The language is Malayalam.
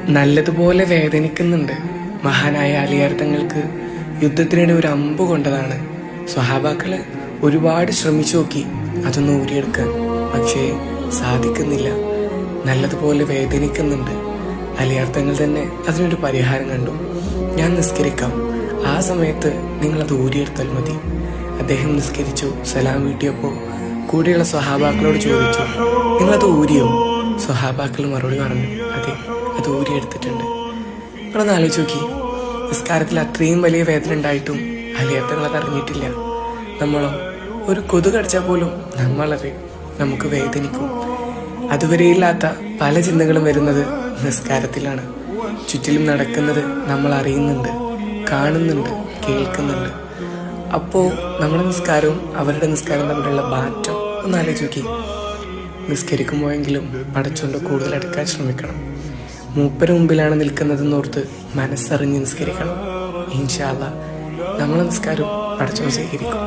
നല്ലതുപോലെ വേദനിക്കുന്നുണ്ട്. മഹാനായ അലിയാർ തങ്ങൾക്ക് യുദ്ധത്തിനിടെ ഒരു അമ്പ് കൊണ്ടതാണ്. സ്വഹാബാക്കള് ഒരുപാട് ശ്രമിച്ചു നോക്കി അതൊന്ന് ഊരിയെടുക്കാൻ, പക്ഷേ സാധിക്കുന്നില്ല. നല്ലതുപോലെ വേദനിക്കുന്നുണ്ട്. അലിയാർ തങ്ങൾ തന്നെ അതിനൊരു പരിഹാരം കണ്ടു. ഞാൻ നിസ്കരിക്കാം, ആ സമയത്ത് നിങ്ങളത് ഊരിയെടുത്താൽ മതി. അദ്ദേഹം നിസ്കരിച്ചു, സലാം വീട്ടിയപ്പോൾ കൂടെയുള്ള സ്വഹാബാക്കളോട് ചോദിച്ചു, നിങ്ങളത് ഊരിയോ? സ്വഹാബാക്കൾ മറുപടി പറഞ്ഞു, അതെ, അത് ഊരിയെടുത്തിട്ടുണ്ട്. നിങ്ങളൊന്ന് ആലോചിച്ച് നോക്കി, നിസ്കാരത്തിൽ അത്രയും വലിയ വേദന ഉണ്ടായിട്ടും അലിയാർ തങ്ങൾ അത് അറിഞ്ഞിട്ടില്ല. നമ്മളോ ഒരു കൊതു കടിച്ചാൽ പോലും നമുക്ക് വേദനിക്കും. അതുവരെയില്ലാത്ത പല ചിന്തകളും വരുന്നത് നിസ്കാരത്തിലാണ്. ചുറ്റിലും നടക്കുന്നത് നമ്മൾ അറിയുന്നുണ്ട്, കാണുന്നുണ്ട്, കേൾക്കുന്നുണ്ട്. അപ്പോൾ നമ്മുടെ നിസ്കാരവും അവരുടെ നിസ്കാരവും തമ്മിലുള്ള മാറ്റം ഒന്ന് ആലോചിച്ച് നോക്കി. നിസ്കരിക്കുമ്പോഴെങ്കിലും പടച്ചോണ്ട് കൂടുതൽ അടുക്കാൻ ശ്രമിക്കണം. മൂപ്പര് മുമ്പിലാണ് നിൽക്കുന്നതെന്നോർത്ത് മനസ്സറിഞ്ഞ് നിസ്കരിക്കണം. ഇൻഷാ അല്ലാഹ് നമ്മളെ നിസ്കാരം പടച്ചോൻ സ്വീകരിക്കും.